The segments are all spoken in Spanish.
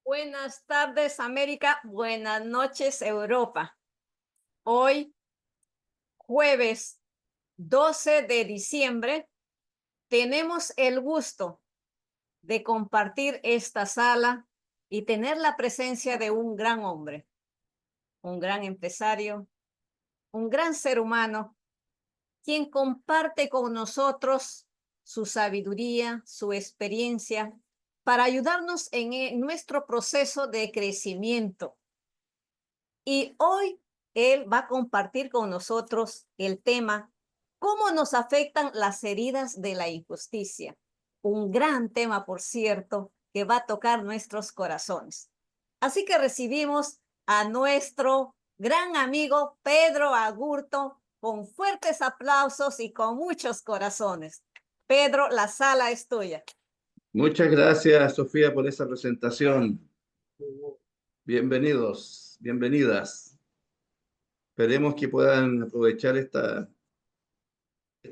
Buenas tardes, América. Buenas noches, Europa. Hoy, jueves 12 de diciembre, tenemos el gusto de compartir esta sala y tener la presencia de un gran hombre, un gran empresario, un gran ser humano, quien comparte con nosotros su sabiduría, su experiencia, para ayudarnos en nuestro proceso de crecimiento. Y hoy él va a compartir con nosotros el tema, ¿cómo nos afectan las heridas de la injusticia? Un gran tema, por cierto, que va a tocar nuestros corazones. Así que recibimos a nuestro gran amigo Pedro Agurto con fuertes aplausos y con muchos corazones. Pedro, la sala es tuya. Muchas gracias, Sofía, por esa presentación. Bienvenidos, bienvenidas. Esperemos que puedan aprovechar esta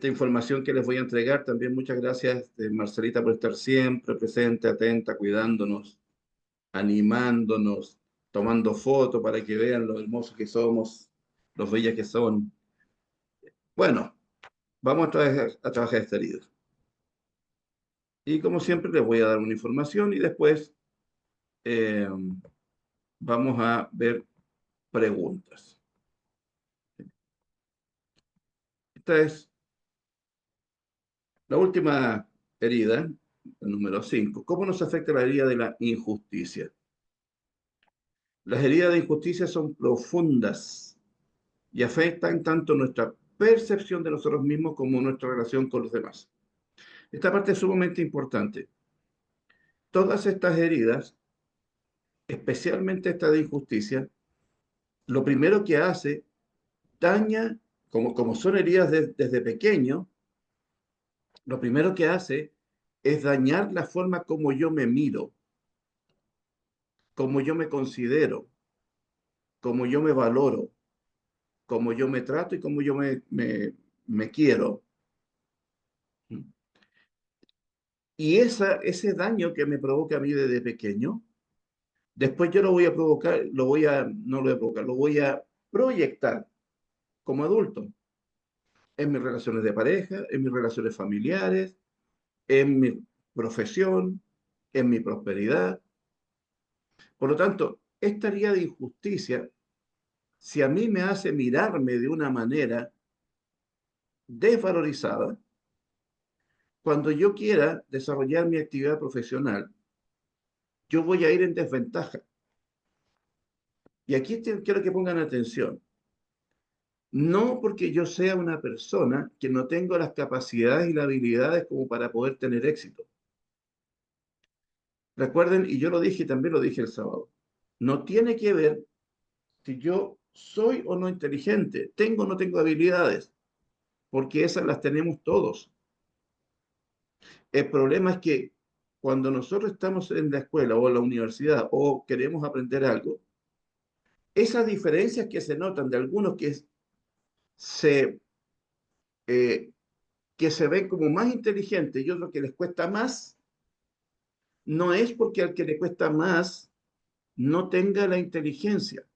información que les voy a entregar. También muchas gracias, Marcelita, por estar siempre presente, atenta, cuidándonos, animándonos, tomando fotos para que vean lo hermosos que somos, los bellas que son. Bueno, vamos a trabajar esta herida. Y como siempre, les voy a dar una información y después eh, vamos a ver preguntas. Esta es la última herida, el número 5. ¿Cómo nos afecta la herida de la injusticia? Las heridas de injusticia son profundas y afectan tanto nuestra percepción de nosotros mismos como nuestra relación con los demás. Esta parte es sumamente importante. Todas estas heridas, especialmente esta de injusticia, lo primero que hace, daña, como son heridas desde pequeño, lo primero que hace es dañar la forma como yo me miro, como yo me considero, como yo me valoro, como yo me trato y como yo me quiero. Y ese daño que me provoca a mí desde pequeño, después yo lo voy a provocar, no lo voy a provocar, lo voy a proyectar como adulto en mis relaciones de pareja, en mis relaciones familiares, en mi profesión, en mi prosperidad. Por lo tanto, esta herida de injusticia, si a mí me hace mirarme de una manera desvalorizada, cuando yo quiera desarrollar mi actividad profesional, yo voy a ir en desventaja. Y aquí quiero que pongan atención. No porque yo sea una persona que no tengo las capacidades y las habilidades como para poder tener éxito. Recuerden, y yo lo dije y también lo dije el sábado, no tiene que ver si yo soy o no inteligente, tengo o no tengo habilidades, porque esas las tenemos todos. El problema es que cuando nosotros estamos en la escuela o en la universidad o queremos aprender algo, esas diferencias que se notan de algunos se, eh, que se ven como más inteligentes y otros que les cuesta más, no es porque al que le cuesta más no tenga la inteligencia.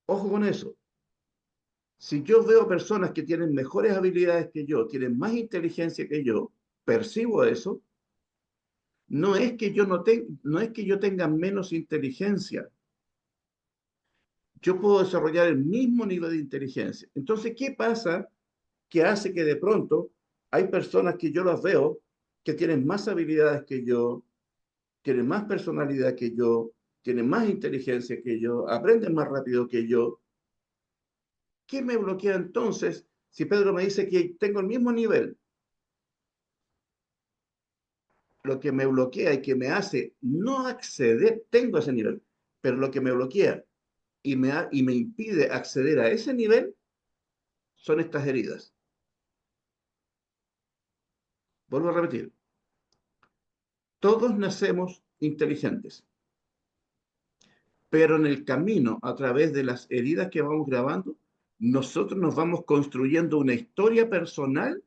Ojo con eso. Si yo veo personas que tienen mejores habilidades que yo, tienen más inteligencia que yo, percibo eso, no es que yo tenga menos inteligencia. Yo puedo desarrollar el mismo nivel de inteligencia. Entonces, ¿qué pasa que hace que de pronto hay personas que yo las veo que tienen más habilidades que yo, tienen más personalidad que yo, tienen más inteligencia que yo, aprenden más rápido que yo? ¿Qué me bloquea entonces si Pedro me dice que tengo el mismo nivel? Lo que me bloquea y que me hace no acceder, tengo ese nivel, pero lo que me bloquea y me impide acceder a ese nivel son estas heridas. Vuelvo a repetir, todos nacemos inteligentes, pero en el camino, a través de las heridas que vamos grabando, nosotros nos vamos construyendo una historia personal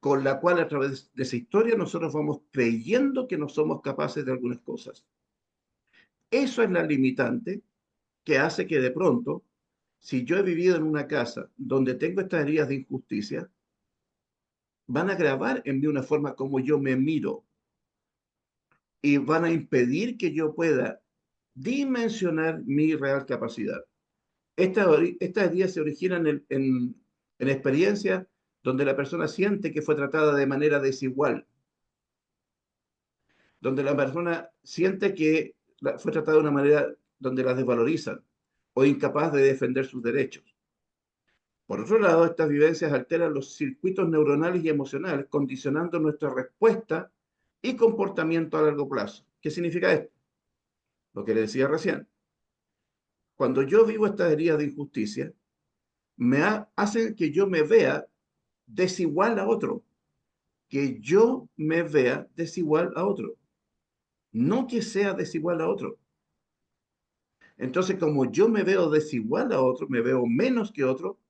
con la cual a través de esa historia nosotros vamos creyendo que no somos capaces de algunas cosas. Eso es la limitante que hace que de pronto, si yo he vivido en una casa donde tengo estas heridas de injusticia, van a grabar en mí una forma como yo me miro y van a impedir que yo pueda dimensionar mi real capacidad. Estas heridas se originan en experiencias donde la persona siente que fue tratada de manera desigual, donde la persona siente que fue tratada de una manera donde la desvalorizan o incapaz de defender sus derechos. Por otro lado, estas vivencias alteran los circuitos neuronales y emocionales, condicionando nuestra respuesta y comportamiento a largo plazo. ¿Qué significa esto? Lo que le decía recién. Cuando yo vivo estas heridas de injusticia, hacen que yo me vea desigual a otro, que yo me vea desigual a otro, no que sea desigual a otro. Entonces, como yo me veo desigual a otro, me veo menos que otro,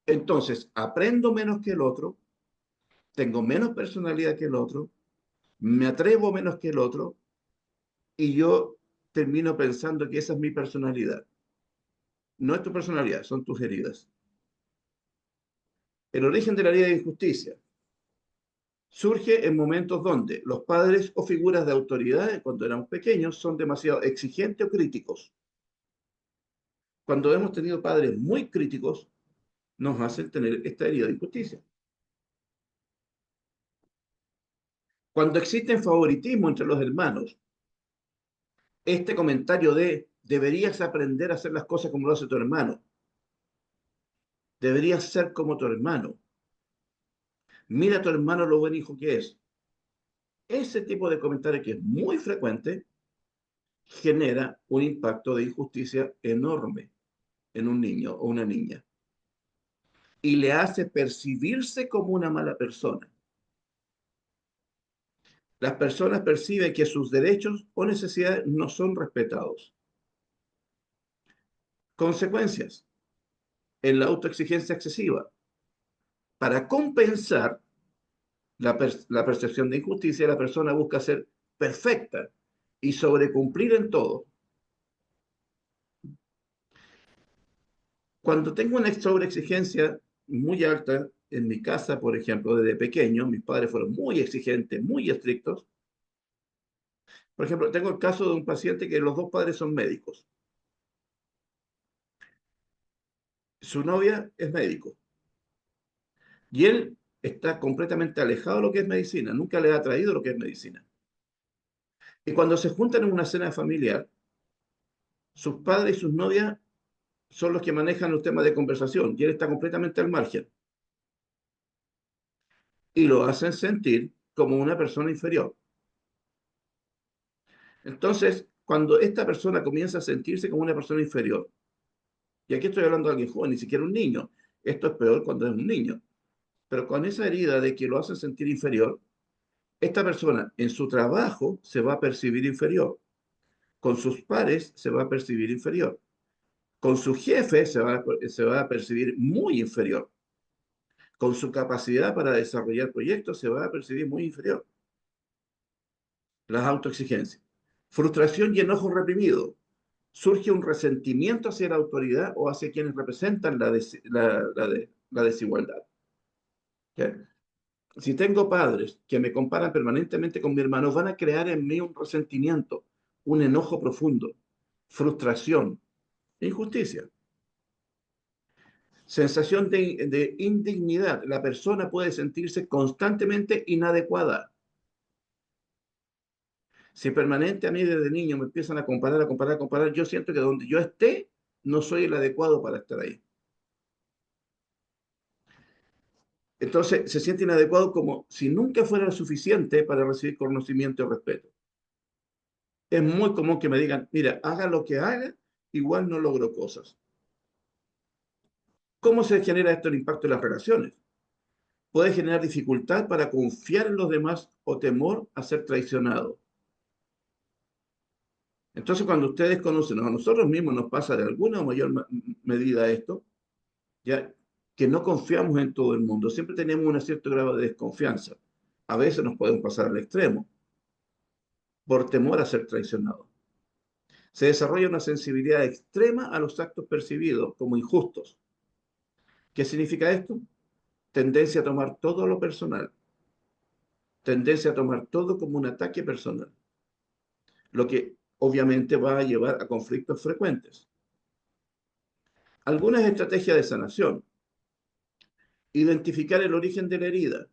entonces aprendo menos que el otro, tengo menos personalidad que el otro, me atrevo menos que el otro, y yo termino pensando que esa es mi personalidad. No es tu personalidad, son tus heridas. El origen de la herida de injusticia surge en momentos donde los padres o figuras de autoridad, cuando éramos pequeños, son demasiado exigentes o críticos. Cuando hemos tenido padres muy críticos, nos hacen tener esta herida de injusticia. Cuando existe favoritismo entre los hermanos, este comentario de deberías aprender a hacer las cosas como lo hace tu hermano, deberías ser como tu hermano, mira a tu hermano lo buen hijo que es. Ese tipo de comentario que es muy frecuente genera un impacto de injusticia enorme en un niño o una niña y le hace percibirse como una mala persona. Las personas perciben que sus derechos o necesidades no son respetados. Consecuencias en la autoexigencia excesiva. Para compensar la percepción de injusticia, la persona busca ser perfecta y sobrecumplir en todo. Cuando tengo una sobreexigencia muy alta en mi casa, por ejemplo, desde pequeño, mis padres fueron muy exigentes, muy estrictos. Por ejemplo, tengo el caso de un paciente que los dos padres son médicos. Su novia es médico y él está completamente alejado de lo que es medicina, nunca le ha traído lo que es medicina. Y cuando se juntan en una cena familiar, sus padres y sus novias son los que manejan los temas de conversación y él está completamente al margen. Y lo hacen sentir como una persona inferior. Entonces, cuando esta persona comienza a sentirse como una persona inferior, y aquí estoy hablando de alguien joven, ni siquiera un niño, esto es peor cuando es un niño, pero con esa herida de que lo hacen sentir inferior, esta persona en su trabajo se va a percibir inferior, con sus pares se va a percibir inferior, con su jefe se va a percibir muy inferior, con su capacidad para desarrollar proyectos se va a percibir muy inferior. Las autoexigencias. Frustración y enojo reprimido. Surge un resentimiento hacia la autoridad o hacia quienes representan la desigualdad. ¿Okay? Si tengo padres que me comparan permanentemente con mi hermano, van a crear en mí un resentimiento, un enojo profundo, frustración, injusticia. Sensación de indignidad. La persona puede sentirse constantemente inadecuada. Si permanente a mí desde niño me empiezan a comparar, a comparar, a comparar, yo siento que donde yo esté, no soy el adecuado para estar ahí. Entonces se siente inadecuado como si nunca fuera suficiente para recibir conocimiento y respeto. Es muy común que me digan, mira, haga lo que haga, igual no logro cosas. ¿Cómo se genera esto el impacto en las relaciones? Puede generar dificultad para confiar en los demás o temor a ser traicionado. Entonces, cuando ustedes conocen, a nosotros mismos nos pasa de alguna o mayor medida esto, ¿ya? que no confiamos en todo el mundo. Siempre tenemos un cierto grado de desconfianza. A veces nos podemos pasar al extremo por temor a ser traicionados. Se desarrolla una sensibilidad extrema a los actos percibidos como injustos. ¿Qué significa esto? Tendencia a tomar todo lo personal, tendencia a tomar todo como un ataque personal, lo que obviamente va a llevar a conflictos frecuentes. Algunas estrategias de sanación. Identificar el origen de la herida.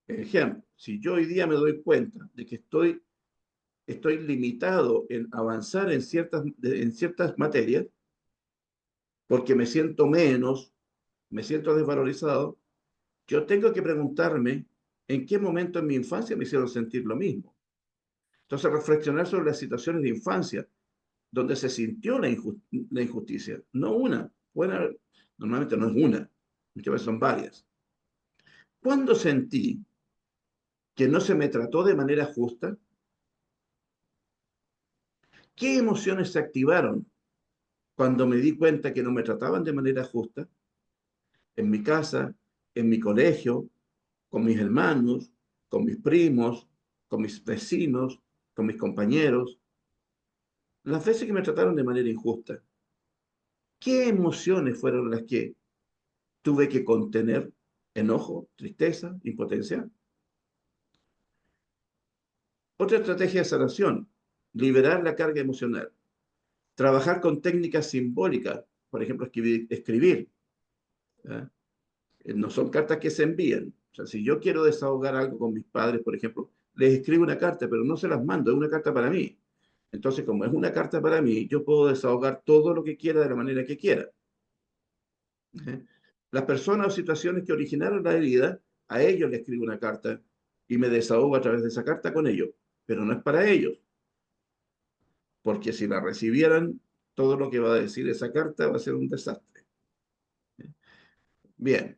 Ejemplo, si yo hoy día me doy cuenta de que estoy limitado en avanzar en ciertas materias, porque me siento menos, me siento desvalorizado, yo tengo que preguntarme en qué momento en mi infancia me hicieron sentir lo mismo. Entonces, reflexionar sobre las situaciones de infancia donde se sintió la injusticia, no una, buena, normalmente no es una, muchas veces son varias. ¿Cuándo sentí que no se me trató de manera justa? ¿Qué emociones se activaron cuando me di cuenta que no me trataban de manera justa? En mi casa, en mi colegio, con mis hermanos, con mis primos, con mis vecinos, con mis compañeros. Las veces que me trataron de manera injusta, ¿qué emociones fueron las que tuve que contener? ¿Enojo, tristeza, impotencia? Otra estrategia de sanación, liberar la carga emocional. Trabajar con técnicas simbólicas, por ejemplo, escribir. ¿Ya? No son cartas que se envían. O sea, si yo quiero desahogar algo con mis padres, por ejemplo, les escribo una carta, pero no se las mando, es una carta para mí. Entonces, como es una carta para mí, yo puedo desahogar todo lo que quiera de la manera que quiera. ¿Eh? Las personas o situaciones que originaron la herida, a ellos les escribo una carta y me desahogo a través de esa carta con ellos, pero no es para ellos, porque si la recibieran, todo lo que va a decir esa carta va a ser un desastre. Bien,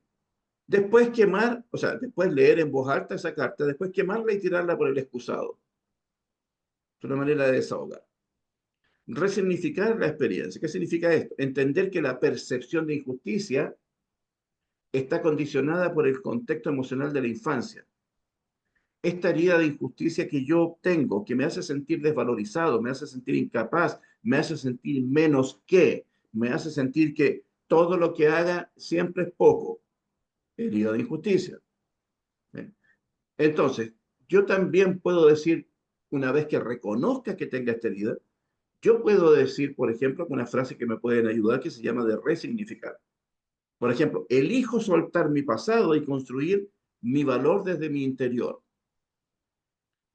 después quemar, o sea, después leer en voz alta esa carta, después quemarla y tirarla por el excusado. Es una manera de desahogar. Resignificar la experiencia. ¿Qué significa esto? Entender que la percepción de injusticia está condicionada por el contexto emocional de la infancia. Esta herida de injusticia que yo tengo, que me hace sentir desvalorizado, me hace sentir incapaz, me hace sentir menos que, me hace sentir que todo lo que haga siempre es poco. Herida de injusticia. ¿Ven? Entonces, yo también puedo decir, una vez que reconozca que tenga esta herida, yo puedo decir, por ejemplo, una frase que me pueden ayudar que se llama de resignificar. Por ejemplo, elijo soltar mi pasado y construir mi valor desde mi interior.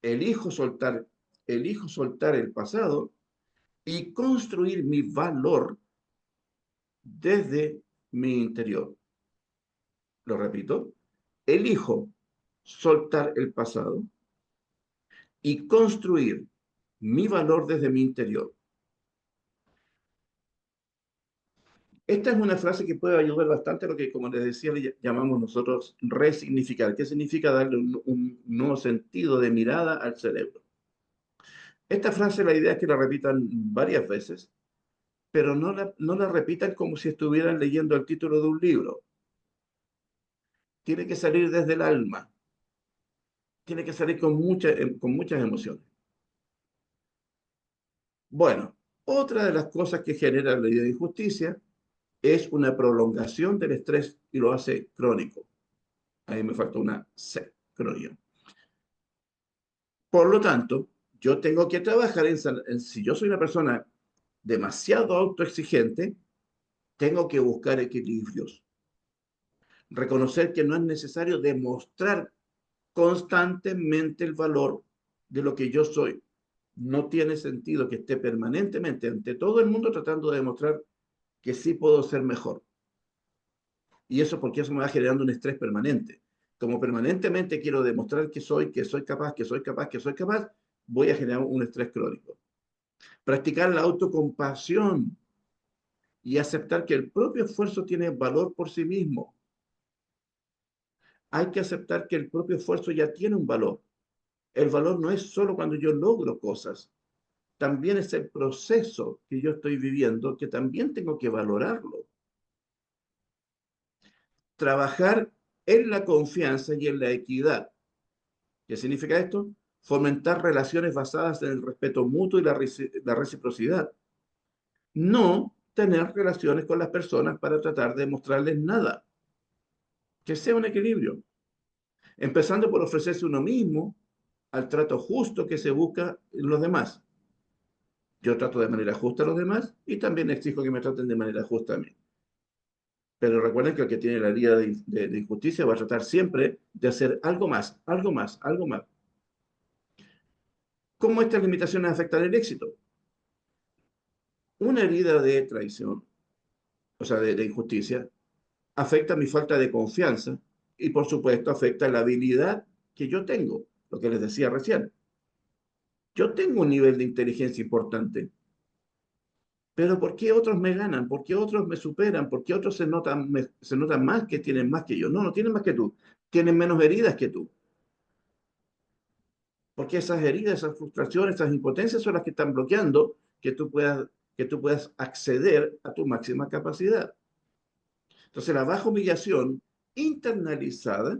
Elijo soltar, elijo soltar el pasado y construir mi valor desde mi interior. Lo repito, elijo soltar el pasado y construir mi valor desde mi interior. Esta es una frase que puede ayudar bastante a lo que, como les decía, le llamamos nosotros resignificar. ¿Qué significa darle un nuevo sentido de mirada al cerebro? Esta frase, la idea es que la repitan varias veces, pero no la repitan como si estuvieran leyendo el título de un libro. Tiene que salir desde el alma, tiene que salir con muchas emociones. Bueno, otra de las cosas que genera la idea de injusticia es una prolongación del estrés y lo hace crónico. Ahí me falta una C, crónica. Por lo tanto, yo tengo que trabajar si yo soy una persona demasiado autoexigente, tengo que buscar equilibrios. Reconocer que no es necesario demostrar constantemente el valor de lo que yo soy. No tiene sentido que esté permanentemente ante todo el mundo tratando de demostrar que sí puedo ser mejor. Y eso porque eso me va generando un estrés permanente. Como permanentemente quiero demostrar que soy capaz, que soy capaz, que soy capaz, voy a generar un estrés crónico. Practicar la autocompasión y aceptar que el propio esfuerzo tiene valor por sí mismo. Hay que aceptar que el propio esfuerzo ya tiene un valor. El valor no es solo cuando yo logro cosas, también es el proceso que yo estoy viviendo que también tengo que valorarlo. trabajar en la confianza y en la equidad. ¿Qué significa esto? Fomentar relaciones basadas en el respeto mutuo y la reciprocidad. No tener relaciones con las personas para tratar de mostrarles nada. Que sea un equilibrio. Empezando por ofrecerse uno mismo al trato justo que se busca en los demás. Yo trato de manera justa a los demás y también exijo que me traten de manera justa a mí. Pero recuerden que el que tiene la herida de injusticia va a tratar siempre de hacer algo más, algo más, algo más. ¿Cómo estas limitaciones afectan el éxito? Una herida de traición, o sea, de injusticia, afecta mi falta de confianza y, por supuesto, afecta la habilidad que yo tengo, lo que les decía recién. Yo tengo un nivel de inteligencia importante, pero ¿por qué otros me ganan? ¿Por qué otros me superan? ¿Por qué otros se notan más que tienen más que yo? No, no tienen más que tú. Tienen menos heridas que tú. Porque esas heridas, esas frustraciones, esas impotencias son las que están bloqueando que tú puedas acceder a tu máxima capacidad. Entonces, la baja humillación internalizada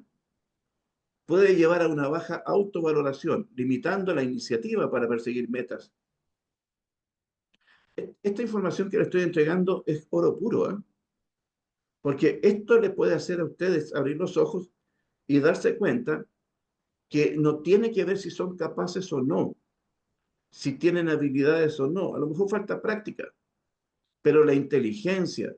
puede llevar a una baja autovaloración, limitando la iniciativa para perseguir metas. Esta información que le estoy entregando es oro puro, ¿eh? Porque esto le puede hacer a ustedes abrir los ojos y darse cuenta que no tiene que ver si son capaces o no, si tienen habilidades o no. A lo mejor falta práctica, pero la inteligencia,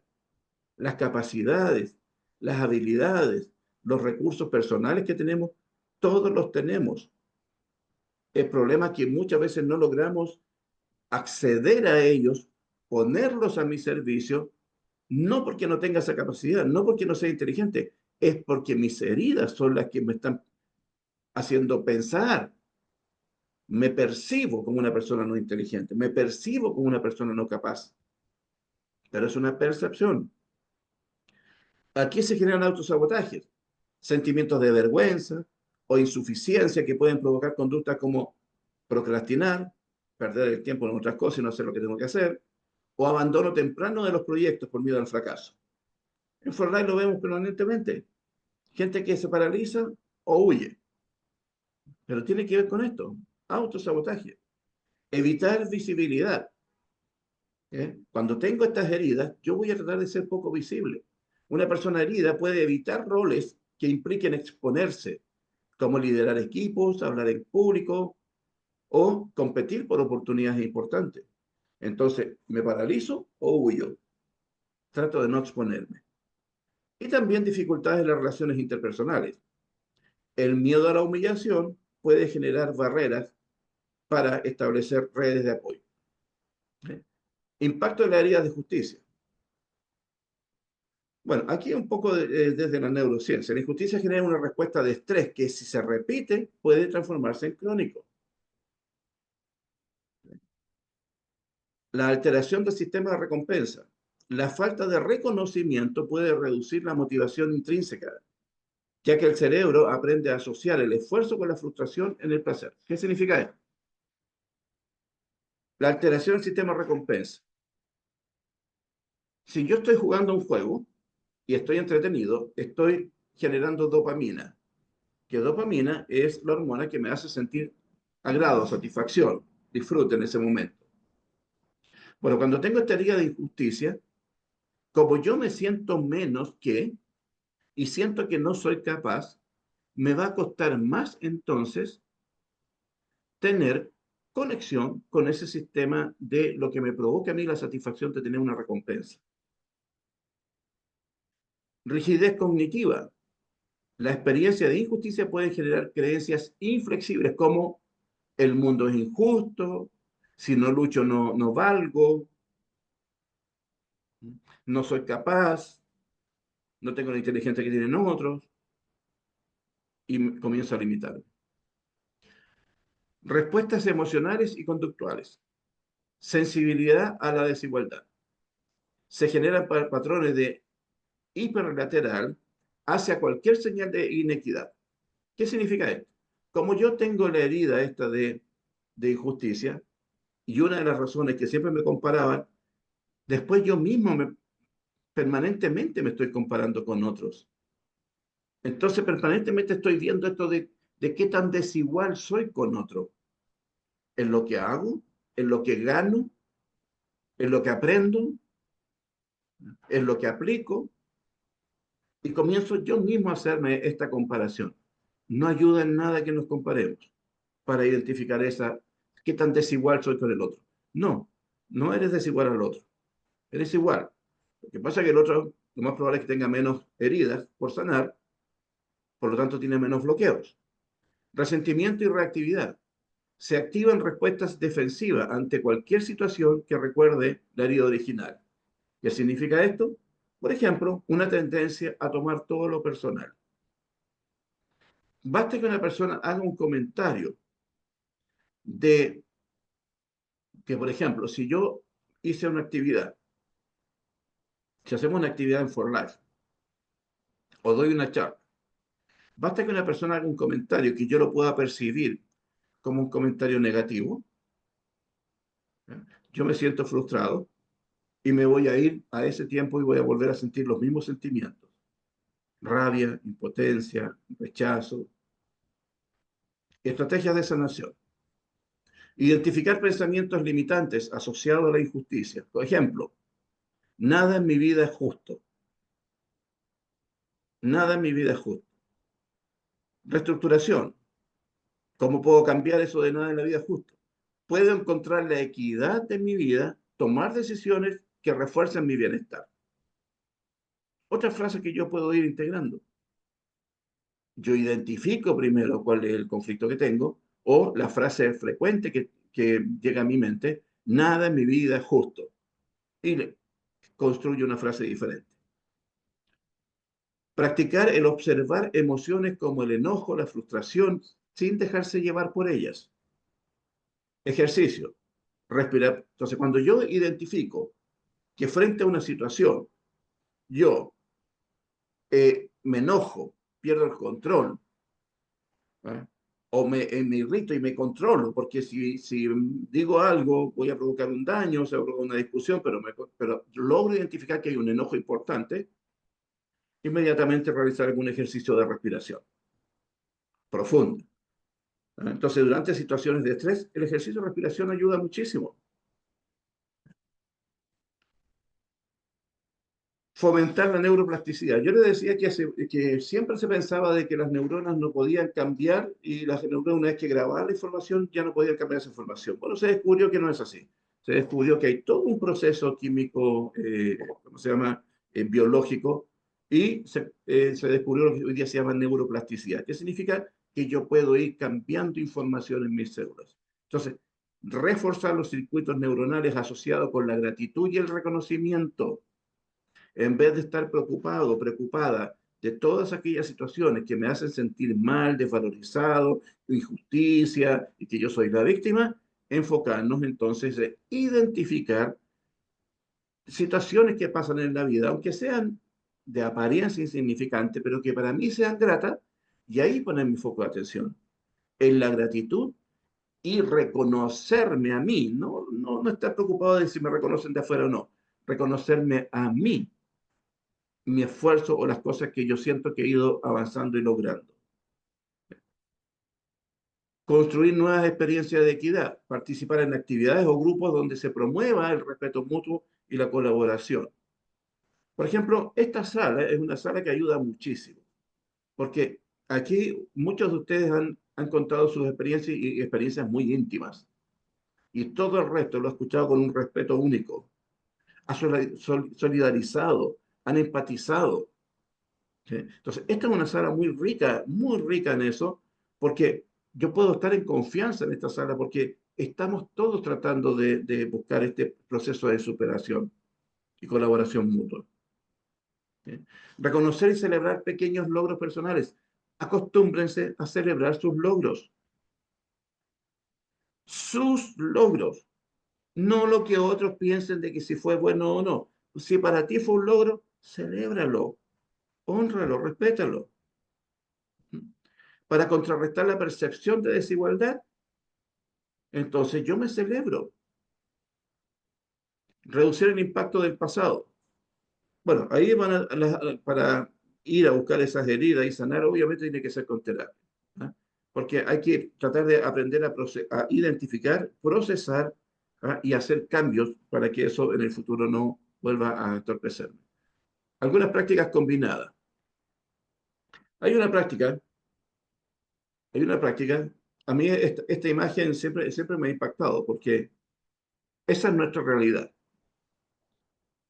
las capacidades, las habilidades, los recursos personales que tenemos, todos los tenemos. El problema es que muchas veces no logramos acceder a ellos, ponerlos a mi servicio, no porque no tenga esa capacidad, no porque no sea inteligente, es porque mis heridas son las que me están haciendo pensar. Me percibo como una persona no inteligente, me percibo como una persona no capaz, pero es una percepción. Aquí se generan autosabotajes, sentimientos de vergüenza o insuficiencia que pueden provocar conductas como procrastinar, perder el tiempo en otras cosas y no hacer lo que tengo que hacer, o abandono temprano de los proyectos por miedo al fracaso. En Fortnite lo vemos permanentemente. Gente que se paraliza o huye. Pero tiene que ver con esto, autosabotaje. Evitar visibilidad. ¿Eh? Cuando tengo estas heridas, yo voy a tratar de ser poco visible. Una persona herida puede evitar roles que impliquen exponerse, como liderar equipos, hablar en público o competir por oportunidades importantes. Entonces, ¿me paralizo o huyo? Trato de no exponerme. Y también dificultades en las relaciones interpersonales. El miedo a la humillación puede generar barreras para establecer redes de apoyo. ¿Eh? Impacto de la herida de justicia. Bueno, aquí un poco desde la neurociencia. La injusticia genera una respuesta de estrés que si se repite puede transformarse en crónico. La alteración del sistema de recompensa. La falta de reconocimiento puede reducir la motivación intrínseca, ya que el cerebro aprende a asociar el esfuerzo con la frustración en el placer. ¿Qué significa esto? La alteración del sistema de recompensa. Si yo estoy jugando un juego y estoy entretenido, estoy generando dopamina, que dopamina es la hormona que me hace sentir agrado, satisfacción, disfrute en ese momento. Bueno, cuando tengo esta herida de injusticia, como yo me siento menos que y siento que no soy capaz, me va a costar más entonces tener conexión con ese sistema de lo que me provoca a mí la satisfacción de tener una recompensa. Rigidez cognitiva. La experiencia de injusticia puede generar creencias inflexibles como el mundo es injusto, si no lucho no valgo, no soy capaz, no tengo la inteligencia que tienen otros, y comienzo a limitarme. Respuestas emocionales y conductuales. Sensibilidad a la desigualdad. Se generan patrones de hiperlateral hacia cualquier señal de inequidad. ¿Qué significa esto? Como yo tengo la herida esta de injusticia, y una de las razones que siempre me comparaban, después yo mismo permanentemente me estoy comparando con otros. Entonces, permanentemente estoy viendo esto de qué tan desigual soy con otro, en lo que hago, en lo que gano, en lo que aprendo, en lo que aplico, y comienzo yo mismo a hacerme esta comparación. No ayuda en nada que nos comparemos para identificar qué tan desigual soy con el otro. No, no eres desigual al otro, eres igual. Lo que pasa es que el otro, lo más probable es que tenga menos heridas por sanar, por lo tanto tiene menos bloqueos. Resentimiento y reactividad. Se activan respuestas defensivas ante cualquier situación que recuerde la herida original. ¿Qué significa esto? Por ejemplo, una tendencia a tomar todo lo personal. Basta que una persona haga un comentario de que, por ejemplo, si yo hice una actividad, si hacemos una actividad en For Life o doy una charla, basta que una persona haga un comentario que yo lo pueda percibir como un comentario negativo, ¿eh? Yo me siento frustrado y me voy a ir a ese tiempo y voy a volver a sentir los mismos sentimientos: rabia, impotencia, rechazo. Estrategias de sanación. Identificar pensamientos limitantes asociados a la injusticia. Por ejemplo, nada en mi vida es justo. Nada en mi vida es justo. Reestructuración. ¿Cómo puedo cambiar eso de nada en la vida es justo? Puedo encontrar la equidad en mi vida, tomar decisiones que refuercen mi bienestar. Otra frase que yo puedo ir integrando. Yo identifico primero cuál es el conflicto que tengo, o la frase frecuente que llega a mi mente: nada en mi vida es justo. Y construyo una frase diferente. Practicar el observar emociones como el enojo, la frustración, sin dejarse llevar por ellas. Ejercicio. Respirar. Entonces, cuando yo identifico que frente a una situación yo me enojo, pierdo el control, ¿eh? O me irrito y me controlo, porque si digo algo voy a provocar un daño, o sea, provocar una discusión, pero logro identificar que hay un enojo importante, inmediatamente realizar algún ejercicio de respiración profunda. Entonces, durante situaciones de estrés, el ejercicio de respiración ayuda muchísimo. Fomentar la neuroplasticidad. Yo le decía que siempre se pensaba de que las neuronas no podían cambiar y las neuronas, una vez que grababan la información, ya no podían cambiar esa información. Bueno, se descubrió que no es así. Se descubrió que hay todo un proceso químico, ¿cómo se llama? Biológico, y se descubrió lo que hoy día se llama neuroplasticidad, que significa que yo puedo ir cambiando información en mis células. Entonces, reforzar los circuitos neuronales asociados con la gratitud y el reconocimiento, en vez de estar preocupado, preocupada de todas aquellas situaciones que me hacen sentir mal, desvalorizado, injusticia y que yo soy la víctima, enfocarnos entonces en identificar situaciones que pasan en la vida, aunque sean de apariencia insignificante, pero que para mí sean gratas, y ahí poner mi foco de atención en la gratitud y reconocerme a mí, no estar preocupado de si me reconocen de afuera o no, reconocerme a mí, mi esfuerzo o las cosas que yo siento que he ido avanzando y logrando. Construir nuevas experiencias de equidad, participar en actividades o grupos donde se promueva el respeto mutuo y la colaboración. Por ejemplo, esta sala es una sala que ayuda muchísimo, porque aquí muchos de ustedes han contado sus experiencias y experiencias muy íntimas, y todo el resto lo ha escuchado con un respeto único, ha solidarizado, han empatizado. ¿Sí? Entonces, esta es una sala muy rica en eso, porque yo puedo estar en confianza en esta sala, porque estamos todos tratando de buscar este proceso de superación y colaboración mutua. ¿Sí? Reconocer y celebrar pequeños logros personales. Acostúmbrense a celebrar sus logros. Sus logros. No lo que otros piensen de que si fue bueno o no. Si para ti fue un logro, celébralo, hónralo, respétalo. Para contrarrestar la percepción de desigualdad, entonces yo me celebro. Reducir el impacto del pasado. Bueno, ahí van para ir a buscar esas heridas y sanar, obviamente tiene que ser con terapia. ¿Ah? Porque hay que tratar de aprender a identificar, procesar, ¿ah? Y hacer cambios para que eso en el futuro no vuelva a entorpecerme. Algunas prácticas combinadas. Hay una práctica, hay una práctica, a mí esta imagen siempre me ha impactado porque esa es nuestra realidad.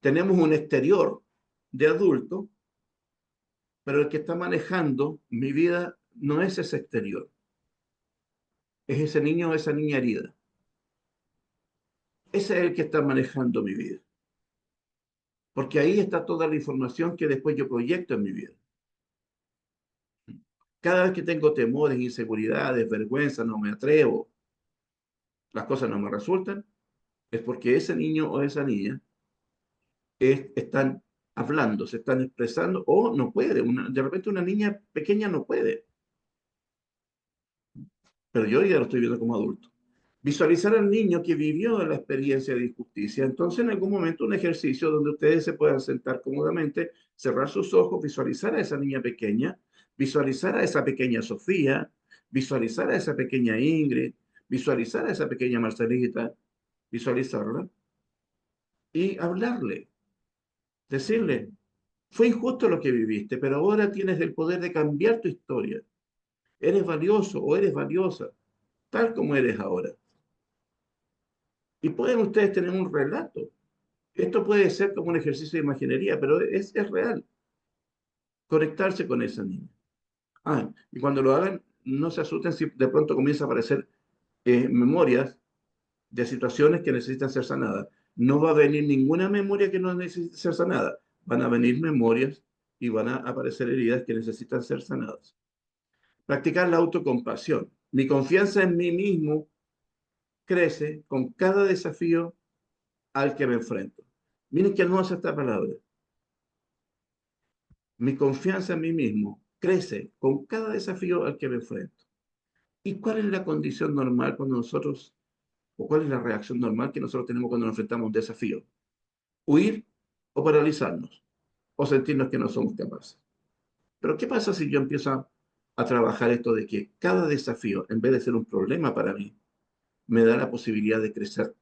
Tenemos un exterior de adulto, pero el que está manejando mi vida no es ese exterior, es ese niño o esa niña herida. Ese es el que está manejando mi vida, porque ahí está toda la información que después yo proyecto en mi vida. Cada vez que tengo temores, inseguridades, vergüenza, no me atrevo, las cosas no me resultan, es porque ese niño o esa niña están hablando, se están expresando o no puede. De repente una niña pequeña no puede, pero yo ya lo estoy viendo como adulto. Visualizar al niño que vivió la experiencia de injusticia. Entonces, en algún momento, un ejercicio donde ustedes se puedan sentar cómodamente, cerrar sus ojos, visualizar a esa niña pequeña, visualizar a esa pequeña Sofía, visualizar a esa pequeña Ingrid, visualizar a esa pequeña Marcelita, visualizarla y hablarle, decirle, fue injusto lo que viviste, pero ahora tienes el poder de cambiar tu historia. Eres valioso o eres valiosa, tal como eres ahora. Y pueden ustedes tener un relato. Esto puede ser como un ejercicio de imaginería, pero es real. Conectarse con esa niña. Ah, y cuando lo hagan, no se asusten si de pronto comienza a aparecer memorias de situaciones que necesitan ser sanadas. No va a venir ninguna memoria que no necesite ser sanada. Van a venir memorias y van a aparecer heridas que necesitan ser sanadas. Practicar la autocompasión. Mi confianza en mí mismo crece con cada desafío al que me enfrento. Miren qué hermosa esta palabra. Mi confianza en mí mismo crece con cada desafío al que me enfrento. ¿Y cuál es la condición normal cuando nosotros, o cuál es la reacción normal que nosotros tenemos cuando nos enfrentamos a un desafío? Huir o paralizarnos, o sentirnos que no somos capaces. Pero ¿qué pasa si yo empiezo a trabajar esto de que cada desafío, en vez de ser un problema para mí, me da la posibilidad de crecer?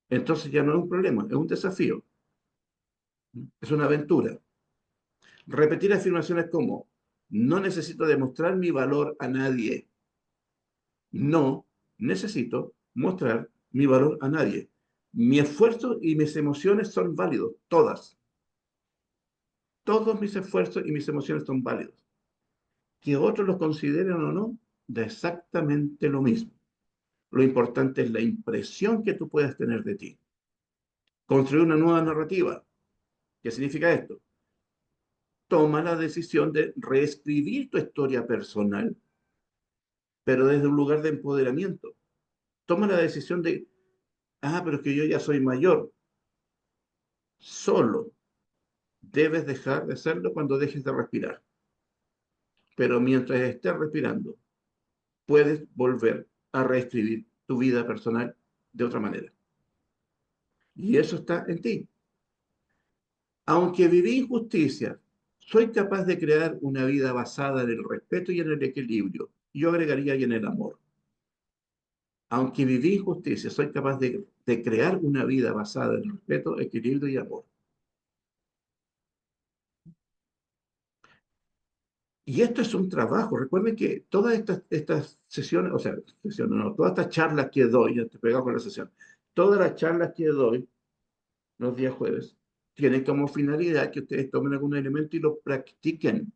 Entonces ya no es un problema, es un desafío, es una aventura. Repetir afirmaciones como, no necesito demostrar mi valor a nadie. No necesito mostrar mi valor a nadie. Mi esfuerzo y mis emociones son válidos, todas. Todos mis esfuerzos y mis emociones son válidos. Que otros los consideren o no, da exactamente lo mismo. Lo importante es la impresión que tú puedas tener de ti. Construir una nueva narrativa. ¿Qué significa esto? Toma la decisión de reescribir tu historia personal, pero desde un lugar de empoderamiento. Toma la decisión de, pero es que yo ya soy mayor. Solo debes dejar de hacerlo cuando dejes de respirar. Pero mientras estés respirando, puedes volver a reescribir tu vida personal de otra manera. Y eso está en ti. Aunque viví injusticia, soy capaz de crear una vida basada en el respeto y en el equilibrio. Yo agregaría ahí en el amor. Aunque viví injusticia, soy capaz de crear una vida basada en el respeto, equilibrio y amor. Y esto es un trabajo. Recuerden que todas estas sesiones, o sea, sesiones, no, todas estas charlas que doy, ya te pegado con la sesión, todas las charlas que doy los días jueves, tienen como finalidad que ustedes tomen algún elemento y lo practiquen.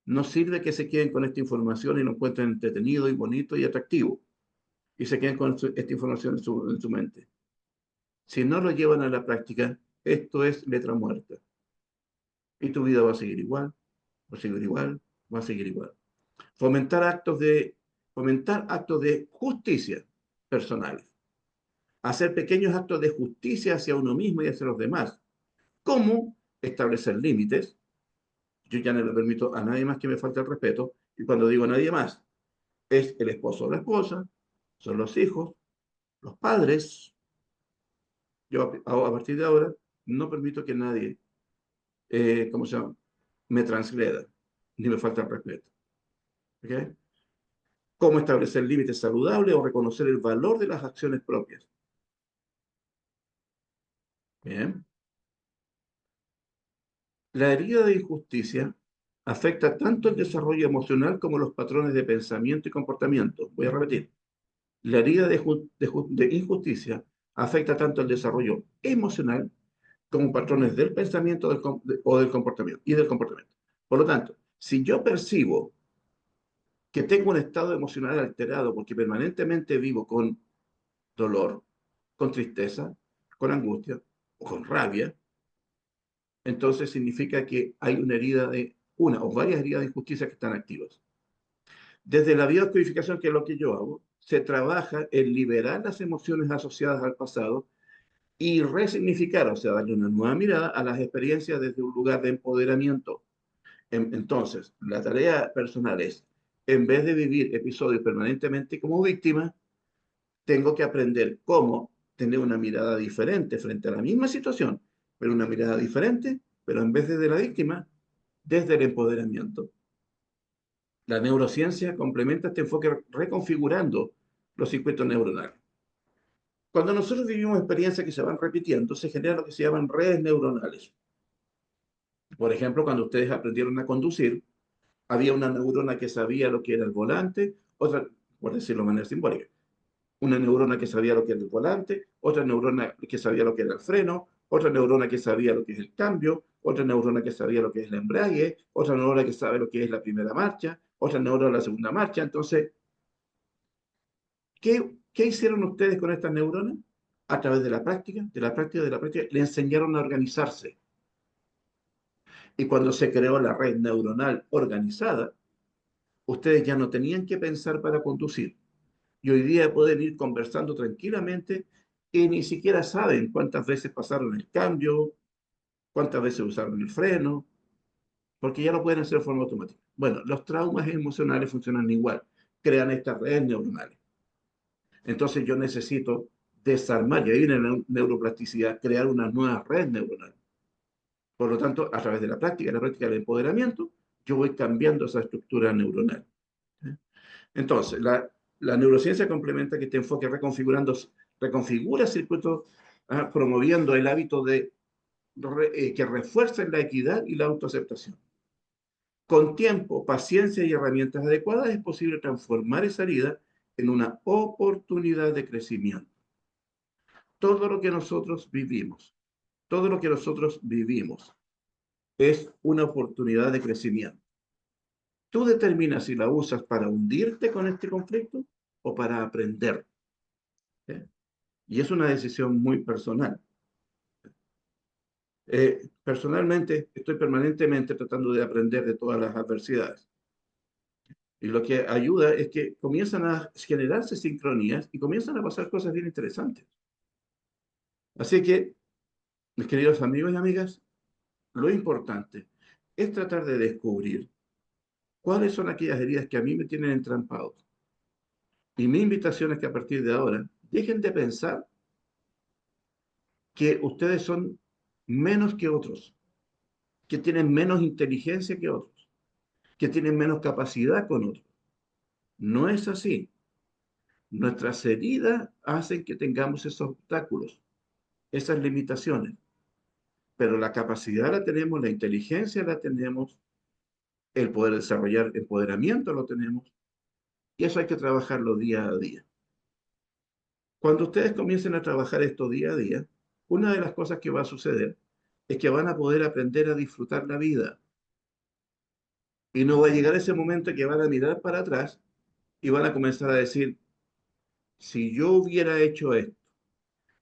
No sirve que se queden con esta información y lo encuentren entretenido y bonito y atractivo y se queden con esta información en su mente. Si no lo llevan a la práctica, esto es letra muerta. Y tu vida va a seguir igual, va a seguir igual, va a seguir igual. Fomentar actos fomentar actos de justicia personales. Hacer pequeños actos de justicia hacia uno mismo y hacia los demás. ¿Cómo establecer límites? Yo ya no le permito a nadie más que me falte el respeto. Y cuando digo nadie más, es el esposo o la esposa, son los hijos, los padres. Yo a partir de ahora no permito que nadie, ¿cómo se llama? me transgreda, ni me falta el respeto. ¿Ok? Cómo establecer límites saludables o reconocer el valor de las acciones propias. Bien. La herida de injusticia afecta tanto el desarrollo emocional como los patrones de pensamiento y comportamiento. Voy a repetir. La herida de injusticia afecta tanto el desarrollo emocional como patrones del pensamiento o del comportamiento y del comportamiento. Por lo tanto, si yo percibo que tengo un estado emocional alterado porque permanentemente vivo con dolor, con tristeza, con angustia o con rabia, entonces significa que hay una herida de una o varias heridas de injusticia que están activas. Desde la biodescodificación, que es lo que yo hago, se trabaja en liberar las emociones asociadas al pasado y resignificar, o sea, darle una nueva mirada a las experiencias desde un lugar de empoderamiento. Entonces, la tarea personal es, en vez de vivir episodios permanentemente como víctima, tengo que aprender cómo tener una mirada diferente frente a la misma situación, pero una mirada diferente, pero en vez de la víctima, desde el empoderamiento. La neurociencia complementa este enfoque reconfigurando los circuitos neuronales. Cuando nosotros vivimos experiencias que se van repitiendo, se generan lo que se llaman redes neuronales. Por ejemplo, cuando ustedes aprendieron a conducir, había una neurona que sabía lo que era el volante, otra, por decirlo de manera simbólica, una neurona que sabía lo que era el volante, otra neurona que sabía lo que era el freno, otra neurona que sabía lo que es el cambio, otra neurona que sabía lo que es el embrague, otra neurona que sabe lo que es la primera marcha, otra neurona la segunda marcha. Entonces, ¿qué hicieron ustedes con estas neuronas? A través de la práctica, de la práctica, de la práctica, le enseñaron a organizarse. Y cuando se creó la red neuronal organizada, ustedes ya no tenían que pensar para conducir. Y hoy día pueden ir conversando tranquilamente y ni siquiera saben cuántas veces pasaron el cambio, cuántas veces usaron el freno, porque ya lo pueden hacer de forma automática. Bueno, los traumas emocionales funcionan igual, crean estas redes neuronales. Entonces yo necesito desarmar, y ahí viene la neuroplasticidad, crear una nueva red neuronal. Por lo tanto, a través de la práctica del empoderamiento, yo voy cambiando esa estructura neuronal. ¿Eh? Entonces, la neurociencia complementa que este enfoque reconfigura circuitos, promoviendo el hábito que refuercen la equidad y la autoaceptación. Con tiempo, paciencia y herramientas adecuadas es posible transformar esa herida en una oportunidad de crecimiento. Todo lo que nosotros vivimos, todo lo que nosotros vivimos es una oportunidad de crecimiento. Tú determinas si la usas para hundirte con este conflicto o para aprender. ¿Eh? Y es una decisión muy personal. Personalmente, estoy permanentemente tratando de aprender de todas las adversidades. Y lo que ayuda es que comienzan a generarse sincronías y comienzan a pasar cosas bien interesantes. Así que, mis queridos amigos y amigas, lo importante es tratar de descubrir cuáles son aquellas heridas que a mí me tienen entrampado. Y mi invitación es que a partir de ahora dejen de pensar que ustedes son menos que otros, que tienen menos inteligencia que otros, que tienen menos capacidad con otros. No es así. Nuestras heridas hacen que tengamos esos obstáculos, esas limitaciones, pero la capacidad la tenemos, la inteligencia la tenemos, el poder desarrollar empoderamiento lo tenemos, y eso hay que trabajarlo día a día. Cuando ustedes comiencen a trabajar esto día a día, una de las cosas que va a suceder es que van a poder aprender a disfrutar la vida. Y no va a llegar ese momento que van a mirar para atrás y van a comenzar a decir, si yo hubiera hecho esto,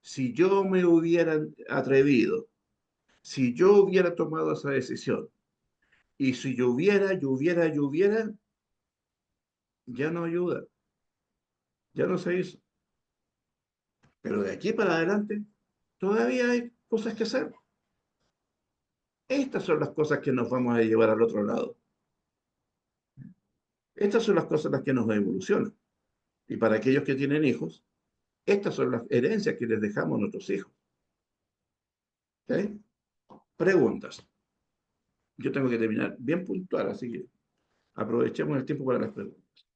si yo me hubiera atrevido, si yo hubiera tomado esa decisión, y si yo hubiera, ya no ayuda, ya no se hizo. Pero de aquí para adelante, todavía hay cosas que hacer. Estas son las cosas que nos vamos a llevar al otro lado. Estas son las cosas las que nos evolucionan. Y para aquellos que tienen hijos, estas son las herencias que les dejamos a nuestros hijos. ¿Okay? Preguntas. yo tengo que terminar bien puntual, así que aprovechemos el tiempo para las preguntas.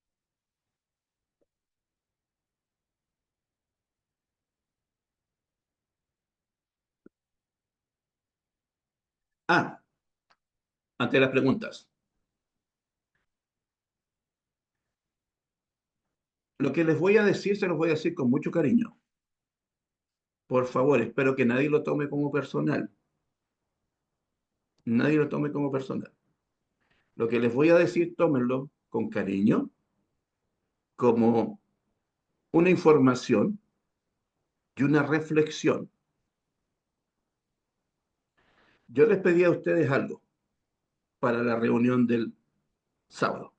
Ah, ante las preguntas. Lo que les voy a decir, se los voy a decir con mucho cariño. Por favor, espero que nadie lo tome como personal. Nadie lo tome como personal. Lo que les voy a decir, tómenlo con cariño, como una información y una reflexión. Yo les pedí a ustedes algo para la reunión del sábado.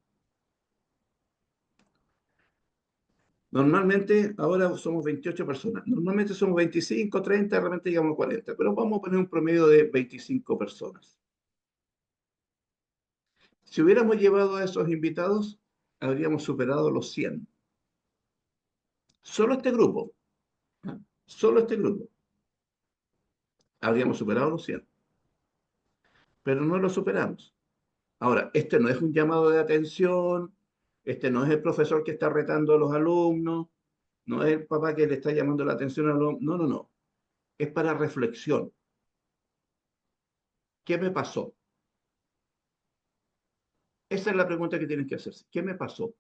Normalmente, ahora somos 28 personas. Normalmente somos 25, 30, de repente llegamos a 40, pero vamos a poner un promedio de 25 personas. Si hubiéramos llevado a esos invitados, habríamos superado los 100. Solo este grupo, ¿ah? Solo este grupo, habríamos superado los 100, pero no lo superamos. Ahora, este no es un llamado de atención, este no es el profesor que está retando a los alumnos, no es el papá que le está llamando la atención a los alumnos, no, no, no. Es para reflexión. ¿Qué me pasó? Esa es la pregunta que tienen que hacerse. ¿Qué me pasó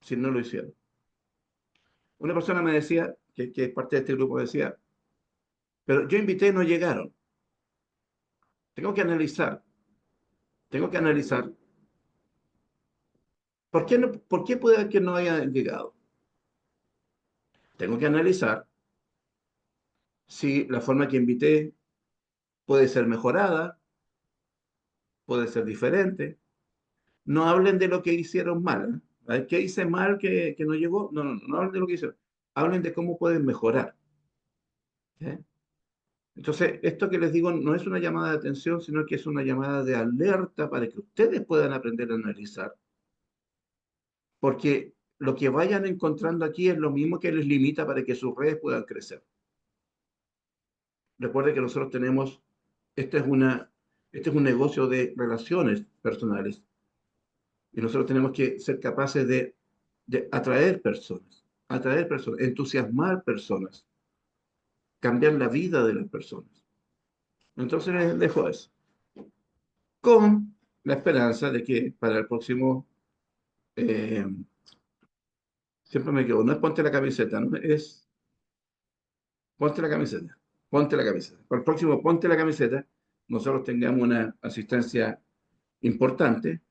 si no lo hicieron? Una persona me decía, que es parte de este grupo, decía, pero yo invité y no llegaron. Tengo que analizar, tengo que analizar. ¿Por qué puede que no haya llegado? Tengo que analizar si la forma que invité puede ser mejorada, puede ser diferente. No hablen de lo que hicieron mal. ¿Eh? ¿Qué hice mal que no llegó? No, no, no, no hablen de lo que hicieron. Hablen de cómo pueden mejorar. ¿Eh? Entonces, esto que les digo no es una llamada de atención, sino que es una llamada de alerta para que ustedes puedan aprender a analizar, porque lo que vayan encontrando aquí es lo mismo que les limita para que sus redes puedan crecer. Recuerde que nosotros tenemos, este es este es un negocio de relaciones personales y nosotros tenemos que ser capaces de atraer personas, entusiasmar personas, cambiar la vida de las personas. Entonces les dejo eso, con la esperanza de que para el próximo, eh, siempre me equivoco, no es ponte la camiseta, no es ponte la camiseta, ponte la camiseta. Para el próximo ponte la camiseta, nosotros tengamos una asistencia importante